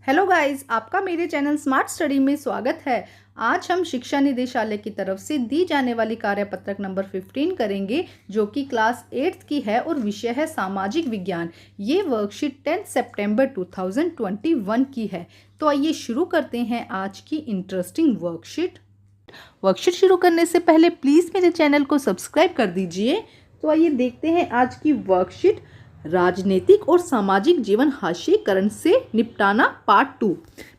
Hello guys, आपका मेरे channel smart study में स्वागत है। आज हम शिक्षा निदेशालय की तरफ से दी जाने वाली कार्यपत्रक नंबर 15 करेंगे, जो कि क्लास 8th की है और विषय है सामाजिक विज्ञान। ये वर्कशीट 10 सितंबर 2021 की है। तो आइए शुरू करते हैं आज की इंटरेस्टिंग वर्कशीट शुरू करने से पहले प्लीज़ मेरे चैनल को सब्सक्राइब कर दीजिए। तो आइए देखते हैं आज की वर्कशीट। राजनीतिक और सामाजिक जीवन हाशिएकरण से निपटाना पार्ट 2।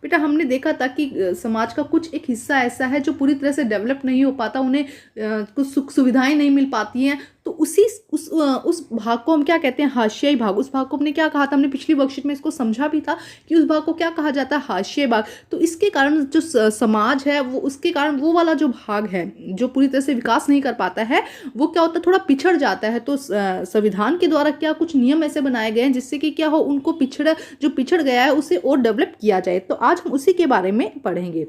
बेटा, हमने देखा था कि समाज का कुछ एक हिस्सा ऐसा है जो पूरी तरह से डेवलप नहीं हो पाता, उन्हें कुछ सुख सुविधाएं नहीं मिल पाती हैं। तो उस भाग को हम क्या कहते हैं? हाशियाई भाग। उस भाग को हमने क्या कहा था? हमने पिछली वर्कशीट में इसको समझा भी था कि उस भाग को क्या कहा जाता है? हाशियाई भाग। तो इसके कारण जो समाज है वो, उसके कारण वो वाला जो भाग है जो पूरी तरह से विकास नहीं कर पाता है, वो क्या होता है? थोड़ा पिछड़ जाता है। तो संविधान के द्वारा क्या कुछ नियम ऐसे बनाए गए हैं जिससे कि क्या हो, उनको पिछड़ गया है उसे और डेवलप किया जाए। तो आज हम उसी के बारे में पढ़ेंगे।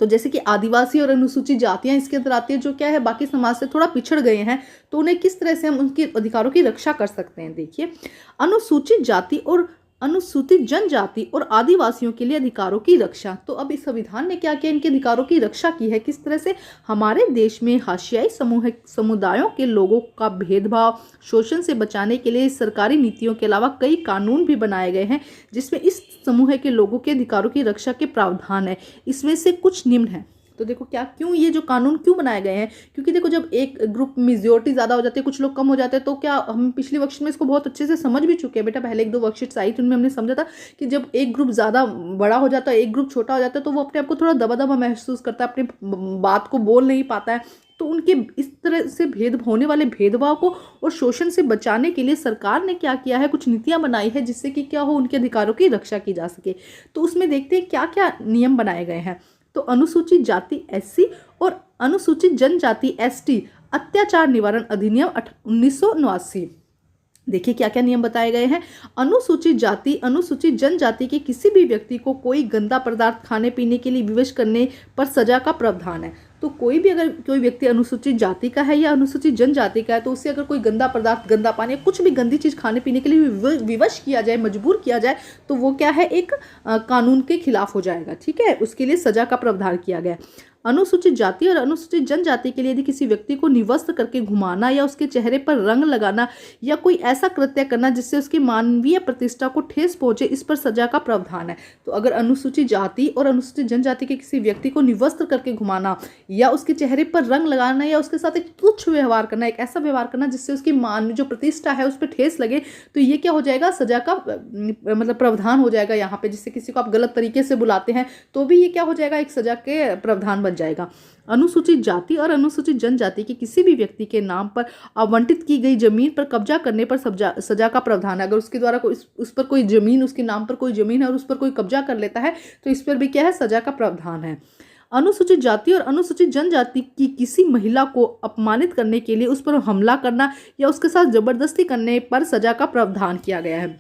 तो जैसे कि आदिवासी और अनुसूचित जातियां इसके अंदर आती है, जो क्या है, बाकी समाज से थोड़ा पिछड़ गए हैं। तो उन्हें किस तरह से हम उनके अधिकारों की रक्षा कर सकते हैं? देखिए, अनुसूचित जाति और अनुसूचित जनजाति और आदिवासियों के लिए अधिकारों की रक्षा। तो अब इस संविधान ने क्या किया? इनके अधिकारों की रक्षा की है। किस तरह से? हमारे देश में हाशियाई समुदायों के लोगों का भेदभाव, शोषण से बचाने के लिए सरकारी नीतियों के अलावा कई कानून भी बनाए गए हैं जिसमें इस समूह के लोगों के अधिकारों की रक्षा के प्रावधान है। इसमें से कुछ निम्न है। तो देखो, क्यों ये जो कानून क्यों बनाए गए हैं? क्योंकि देखो, जब एक ग्रुप मेजोरिटी ज़्यादा हो जाती है, कुछ लोग कम हो जाते हैं, तो क्या, हम पिछली वर्कशीट में इसको बहुत अच्छे से समझ भी चुके हैं। बेटा, पहले 1-2 वर्कशीट्स आई थी, उनमें हमने समझा था कि जब एक ग्रुप ज़्यादा बड़ा हो जाता है, एक ग्रुप छोटा हो जाता है, तो वो अपने आप को थोड़ा दबा दबा महसूस करता है, अपनी बात को बोल नहीं पाता है। तो उनके इस तरह से होने वाले भेदभाव को और शोषण से बचाने के लिए सरकार ने क्या किया है? कुछ नीतियां बनाई है जिससे कि क्या हो, उनके अधिकारों की रक्षा की जा सके। तो उसमें देखते हैं क्या क्या नियम बनाए गए हैं। तो अनुसूचित जाति SC और अनुसूचित जनजाति ST अत्याचार निवारण अधिनियम 1989। देखिए क्या क्या नियम बताए गए हैं। अनुसूचित जाति, अनुसूचित जनजाति के किसी भी व्यक्ति को कोई गंदा पदार्थ खाने पीने के लिए विवश करने पर सजा का प्रावधान है। तो कोई भी, अगर कोई व्यक्ति अनुसूचित जाति का है या अनुसूचित जनजाति का है, तो उससे अगर कोई गंदा पदार्थ, गंदा पानी, कुछ भी गंदी चीज़ खाने पीने के लिए विवश किया जाए, मजबूर किया जाए, तो वो क्या है? एक कानून के खिलाफ हो जाएगा। ठीक है, उसके लिए सजा का प्रावधान किया गया। अनुसूचित जाति और अनुसूचित जनजाति के लिए यदि किसी व्यक्ति को निवस्त्र करके घुमाना या उसके चेहरे पर रंग लगाना या कोई ऐसा कृत्य करना जिससे उसकी मानवीय प्रतिष्ठा को ठेस पहुंचे, इस पर सजा का प्रावधान है। तो अगर अनुसूचित जाति और अनुसूचित जनजाति के किसी व्यक्ति को निवस्त्र करके घुमाना या उसके चेहरे पर रंग लगाना या उसके साथ एक तुच्छ व्यवहार करना, एक ऐसा व्यवहार करना जिससे उसकी मान जो प्रतिष्ठा है उस पर ठेस लगे, तो ये क्या हो जाएगा? सजा का मतलब प्रावधान हो जाएगा यहाँ पे। जिससे किसी को आप गलत तरीके से बुलाते हैं तो भी ये क्या हो जाएगा? एक सजा के प्रावधान बन जाएगा। अनुसूचित जाति और अनुसूचित जनजाति के किसी भी व्यक्ति के नाम पर आवंटित की गई जमीन पर कब्जा करने पर सजा का प्रावधान है। अगर उसके द्वारा उस पर कोई जमीन, उसके नाम पर कोई जमीन है और उस पर कोई कब्जा कर लेता है, तो इस पर भी क्या है? सजा का प्रावधान है। अनुसूचित जाति और अनुसूचित जनजाति की किसी महिला को अपमानित करने के लिए उस पर हमला करना या उसके साथ जबरदस्ती करने पर सजा का प्रावधान किया गया है।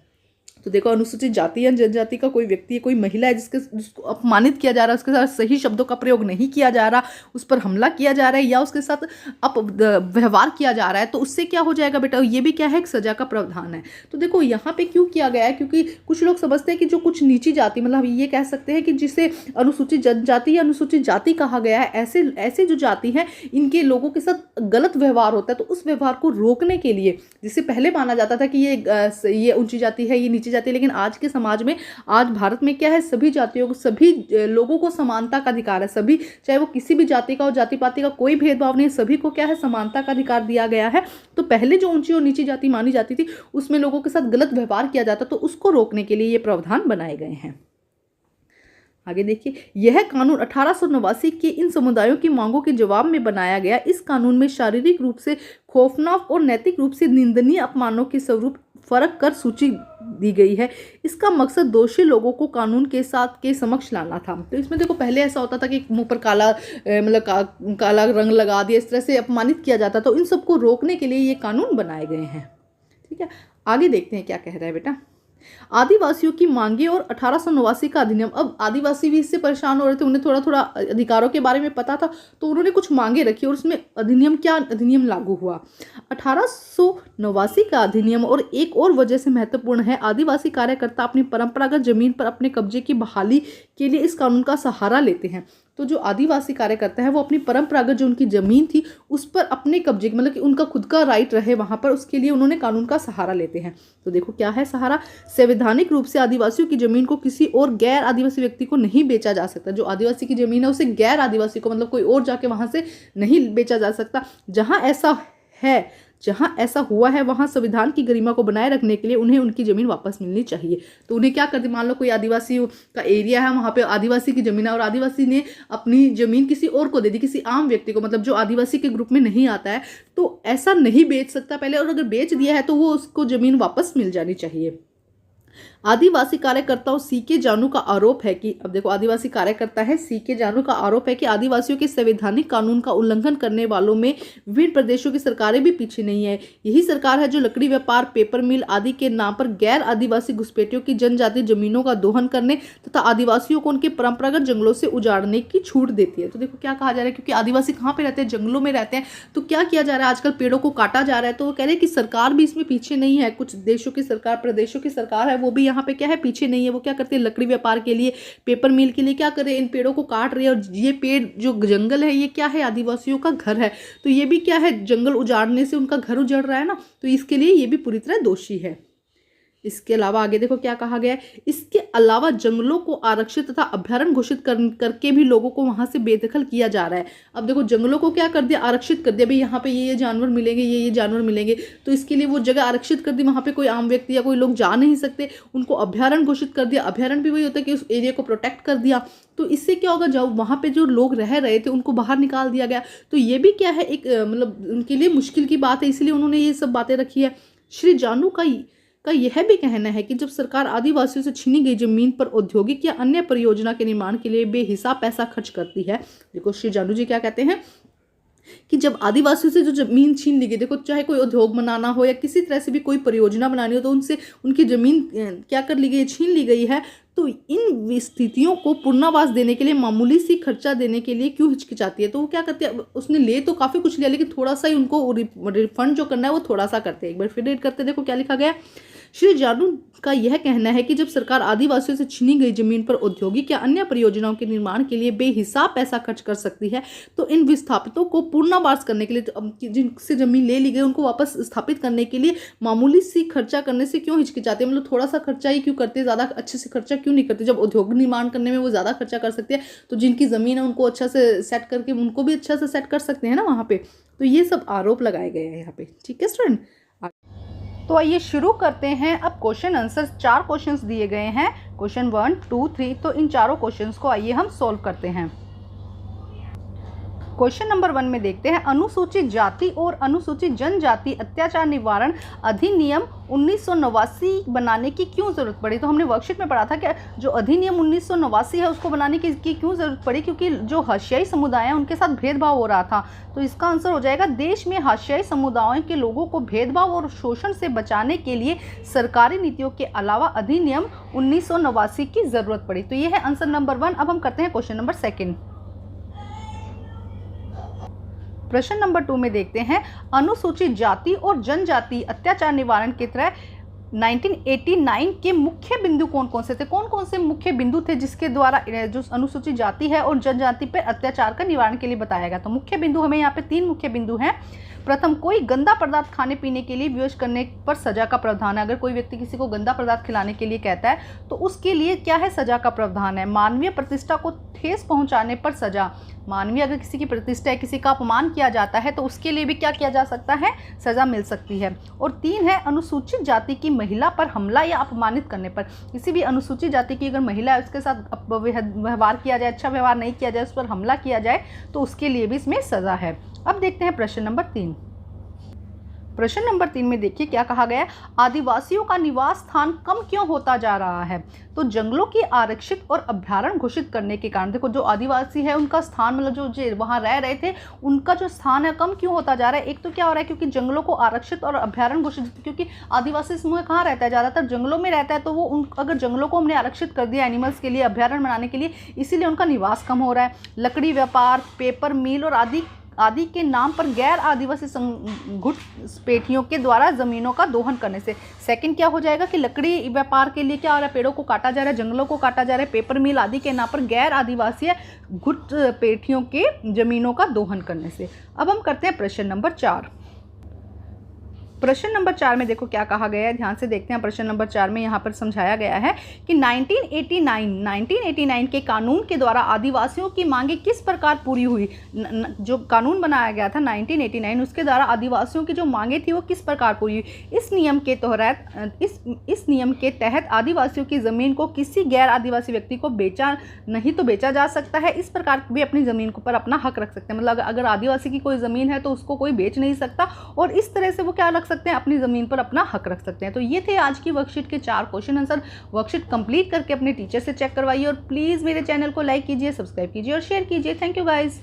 तो देखो, अनुसूचित जाति या जनजाति का कोई व्यक्ति है, कोई महिला है जिसको अपमानित किया जा रहा है, उसके साथ सही शब्दों का प्रयोग नहीं किया जा रहा, उस पर हमला किया जा रहा है या उसके साथ व्यवहार किया जा रहा है, तो उससे क्या हो जाएगा बेटा? ये भी क्या है? एक सजा का प्रावधान है। तो देखो, यहाँ पे क्यों किया गया है? क्योंकि कुछ लोग समझते हैं कि जो कुछ नीची जाति, मतलब ये कह सकते हैं कि जिसे अनुसूचित जनजाति या अनुसूचित जाति कहा गया है, ऐसे जो जाति है, इनके लोगों के साथ गलत व्यवहार होता है। तो उस व्यवहार को रोकने के लिए, जिससे पहले माना जाता था कि ये ऊंची जाति है, ये नीची जाती है, लेकिन आज के समाज में, आज भारत में क्या है? सभी जातियों को, सभी लोगों को समानता का अधिकार है। सभी, चाहे वो किसी भी जाति का हो, जाति पाति का कोई भेदभाव नहीं है, सभी को क्या है? समानता का अधिकार दिया गया है। तो पहले जो ऊंची और नीची जाति मानी जाती थी, उसमें लोगों के साथ गलत व्यवहार किया जाता, तो उसको रोकने के लिए ये प्रावधान बनाए गए हैं। आगे देखिए, यह कानून 1889 के इन समुदायों की मांगों के जवाब में बनाया गया। इस कानून में शारीरिक रूप से खौफनाक और नैतिक रूप से निंदनीय अपमानों के स्वरूप फर्क कर सूची दी गई है। इसका मकसद दोषी लोगों को कानून के समक्ष लाना था। तो इसमें देखो, पहले ऐसा होता था कि मुंह पर काला काला रंग लगा दिया, इस तरह से अपमानित किया जाता। तो इन सबको रोकने के लिए ये कानून बनाए गए हैं। ठीक है, आगे देखते हैं क्या कह रहा है बेटा। आदिवासियों की मांगे और 1889 का अधिनियम। अब आदिवासी भी इससे परेशान हो रहे थे, उन्हें थोड़ा थोड़ा अधिकारों के बारे में पता था, तो उन्होंने कुछ मांगे रखी और उसमें अधिनियम लागू हुआ 1889 का अधिनियम। और एक और वजह से महत्वपूर्ण है, आदिवासी कार्यकर्ता अपनी परंपरागत जमीन पर अपने कब्जे की बहाली के लिए इस कानून का सहारा लेते हैं। तो जो आदिवासी कार्यकर्ता है वो अपनी परंपरागत जो उनकी जमीन थी उस पर अपने कब्जे, मतलब कि उनका खुद का राइट रहे वहां पर, उसके लिए उन्होंने कानून का सहारा लेते हैं। तो देखो क्या है सहारा। संवैधानिक रूप से आदिवासियों की जमीन को किसी और गैर आदिवासी व्यक्ति को नहीं बेचा जा सकता। जो आदिवासी की जमीन है उसे गैर आदिवासी को, मतलब कोई और जाके वहां से नहीं बेचा जा सकता। जहां ऐसा हुआ है वहां संविधान की गरिमा को बनाए रखने के लिए उन्हें उनकी जमीन वापस मिलनी चाहिए। तो उन्हें क्या करते, मान लो कोई आदिवासी का एरिया है, वहां पे आदिवासी की जमीन है और आदिवासी ने अपनी जमीन किसी और को दे दी, किसी आम व्यक्ति को, मतलब जो आदिवासी के ग्रुप में नहीं आता है, तो ऐसा नहीं बेच सकता पहले, और अगर बेच दिया है तो वो उसको जमीन वापस मिल जानी चाहिए। आदिवासी कार्यकर्ताओं सीके जानू का आरोप है कि, अब देखो आदिवासी कार्यकर्ता है, सीके जानू का आरोप है कि आदिवासियों के संवैधानिक कानून का उल्लंघन करने वालों में विभिन्न प्रदेशों की सरकारें भी पीछे नहीं है। यही सरकार है जो लकड़ी व्यापार, पेपर मिल आदि के नाम पर गैर आदिवासी घुसपैठियों की जनजातीय जमीनों का दोहन करने तथा आदिवासियों को उनके परंपरागत जंगलों से उजाड़ने की छूट देती है। तो देखो क्या कहा जा रहा है, क्योंकि आदिवासी कहाँ पे रहते हैं, जंगलों में रहते हैं, तो क्या किया जा रहा है, आजकल पेड़ों को काटा जा रहा है। तो वो कह रहे हैं कि सरकार भी इसमें पीछे नहीं है, कुछ देशों की सरकार, प्रदेशों की सरकार है, वो भी यहाँ पे क्या है, पीछे नहीं है। वो क्या करते हैं, लकड़ी व्यापार के लिए, पेपर मिल के लिए क्या कर रहे हैं, इन पेड़ों को काट रहे हैं। और ये पेड़ जो जंगल है ये क्या है, आदिवासियों का घर है, तो ये भी क्या है, जंगल उजाड़ने से उनका घर उजड़ रहा है ना, तो इसके लिए ये भी पूरी तरह दोषी है। इसके अलावा आगे देखो क्या कहा गया है, इसके अलावा जंगलों को आरक्षित तथा अभयारण्य घोषित करके भी लोगों को वहां से बेदखल किया जा रहा है। अब देखो जंगलों को क्या कर दिया, आरक्षित कर दिया, भाई यहाँ पे ये जानवर मिलेंगे, ये जानवर मिलेंगे, तो इसके लिए वो जगह आरक्षित कर दी, वहां पे कोई आम व्यक्ति या कोई लोग जा नहीं सकते, उनको अभयारण्य घोषित कर दिया। अभयारण्य भी वही होता है कि उस एरिया को प्रोटेक्ट कर दिया। तो इससे क्या होगा, जब वहां पे जो लोग रह रहे थे उनको बाहर निकाल दिया गया, तो ये भी क्या है, एक मतलब उनके लिए मुश्किल की बात है, इसलिए उन्होंने ये सब बातें रखी है। श्री जानू का यह भी कहना है कि जब सरकार आदिवासियों से छीनी गई जमीन पर औद्योगिक या अन्य परियोजना के निर्माण के लिए बेहिसाब पैसा खर्च करती है। देखो श्री जानू जी क्या कहते हैं कि जब आदिवासियों से जो जमीन छीन ली गई, देखो चाहे कोई उद्योग बनाना हो या किसी तरह से भी कोई परियोजना बनानी हो, तो उनसे उनकी जमीन क्या कर ली गई, छीन ली गई है। तो इन स्थितियों को पुनर्वास देने के लिए मामूली सी खर्चा देने के लिए क्यों हिचकिचाती है। तो वो क्या करती है, उसने ले तो काफी कुछ लिया, लेकिन थोड़ा सा ही उनको रिफंड जो करना है वो थोड़ा सा करते हैं। एक बार फिर रीड करते, देखो क्या लिखा गया। श्री जानू का यह कहना है कि जब सरकार आदिवासियों से छीनी गई जमीन पर औद्योगिक या अन्य परियोजनाओं के निर्माण के लिए बेहिसाब पैसा खर्च कर सकती है, तो इन विस्थापितों को पुनर्वास करने के लिए, जिनसे जमीन ले ली गई उनको वापस स्थापित करने के लिए मामूली सी खर्चा करने से क्यों हिचकिचाते हैं, मतलब थोड़ा सा खर्चा ही क्यों करते हैं, ज्यादा अच्छे से खर्चा क्यों नहीं करते। जब उद्योग निर्माण करने में वो ज्यादा खर्चा कर सकते हैं, तो जिनकी जमीन है उनको अच्छा से सेट करके उनको भी अच्छा से सेट कर सकते हैं ना वहाँ पे। तो ये सब आरोप लगाए गए हैं यहाँ पे। ठीक है स्टूडेंट, तो आइए शुरू करते हैं। अब क्वेश्चन आंसर 4 क्वेश्चंस दिए गए हैं, क्वेश्चन 1, 2, 3। तो इन चारों क्वेश्चंस को आइए हम सॉल्व करते हैं। क्वेश्चन नंबर 1 में देखते हैं, अनुसूचित जाति और अनुसूचित जनजाति अत्याचार निवारण अधिनियम 1989 बनाने की क्यों जरूरत पड़ी। तो हमने वर्कशीट में पढ़ा था कि जो अधिनियम 1989 है उसको बनाने की क्यों जरूरत पड़ी, क्योंकि जो हाशियाई समुदाय हैं उनके साथ भेदभाव हो रहा था। तो इसका आंसर हो जाएगा, देश में हाशियाई समुदायों के लोगों को भेदभाव और शोषण से बचाने के लिए सरकारी नीतियों के अलावा अधिनियम 1989 की जरूरत पड़ी। तो ये है आंसर नंबर 1। अब हम करते हैं क्वेश्चन नंबर 2। प्रश्न नंबर 2 में देखते हैं, अनुसूचित जाति और जनजाति अत्याचार निवारण के तहत 1989 के मुख्य बिंदु कौन कौन से थे। कौन कौन से मुख्य बिंदु थे जिसके द्वारा जो अनुसूचित जाति है और जनजाति पर अत्याचार का निवारण के लिए बताया गया। तो मुख्य बिंदु हमें यहाँ पे 3 मुख्य बिंदु हैं। प्रथम, कोई गंदा पदार्थ खाने पीने के लिए विवश करने पर सजा का प्रावधान है। अगर कोई व्यक्ति किसी को गंदा पदार्थ खिलाने के लिए कहता है तो उसके लिए क्या है, सजा का प्रावधान है। मानवीय प्रतिष्ठा को ठेस पहुंचाने पर सजा, मानवीय अगर किसी की प्रतिष्ठा है, किसी का अपमान किया जाता है तो उसके लिए भी क्या किया जा सकता है, सजा मिल सकती है। और 3 है, अनुसूचित जाति की महिला पर हमला या अपमानित करने पर। किसी भी अनुसूचित जाति की अगर महिला है उसके साथ व्यवहार किया जाए, अच्छा व्यवहार नहीं किया जाए, उस पर हमला किया जाए तो उसके लिए भी इसमें सजा है। अब देखते हैं प्रश्न नंबर 3। प्रश्न नंबर 3 में देखिए क्या कहा गया है, आदिवासियों का निवास स्थान कम क्यों होता जा रहा है। तो जंगलों की आरक्षित और अभ्यारण्य घोषित करने के कारण, देखो जो आदिवासी है उनका स्थान, मतलब जो वहाँ रह रहे थे उनका जो स्थान है कम क्यों होता जा रहा है। एक तो क्या हो रहा है, क्योंकि जंगलों को आरक्षित और अभ्यारण्य घोषित, क्योंकि आदिवासी समूह कहाँ रहता है, ज़्यादातर जंगलों में रहता है, तो वो अगर जंगलों को हमने आरक्षित कर दिया एनिमल्स के लिए, अभ्यारण्य बनाने के लिए, इसीलिए उनका निवास कम हो रहा है। लकड़ी व्यापार, पेपर मिल और आदि के नाम पर गैर आदिवासी घुसपैठियों के द्वारा जमीनों का दोहन करने से। सेकंड क्या हो जाएगा कि लकड़ी व्यापार के लिए क्या हो रहा है, पेड़ों को काटा जा रहा है, जंगलों को काटा जा रहा है, पेपर मिल आदि के नाम पर गैर आदिवासी घुसपैठियों के जमीनों का दोहन करने से। अब हम करते हैं प्रश्न नंबर 4। प्रश्न नंबर 4 में देखो क्या कहा गया है, ध्यान से देखते हैं। प्रश्न नंबर 4 में यहाँ पर समझाया गया है कि 1989 के कानून के द्वारा आदिवासियों की मांगे किस प्रकार पूरी हुई। जो कानून बनाया गया था 1989, उसके द्वारा आदिवासियों की जो मांगे थी वो किस प्रकार पूरी हुई। इस नियम के तहत आदिवासियों की ज़मीन को किसी गैर आदिवासी व्यक्ति को बेचा जा सकता है। इस प्रकार वे अपनी ज़मीन पर अपना हक रख सकते हैं, मतलब अगर आदिवासी की कोई ज़मीन है तो उसको कोई बेच नहीं सकता, और इस तरह से वो क्या रख सकते हैं, अपनी ज़मीन पर अपना हक रख सकते हैं। तो ये थे आज की वर्कशीट के 4 क्वेश्चन आंसर। वर्कशीट कंप्लीट करके अपने टीचर से चेक करवाइए और प्लीज़ मेरे चैनल को लाइक कीजिए, सब्सक्राइब कीजिए और शेयर कीजिए। Thank you guys.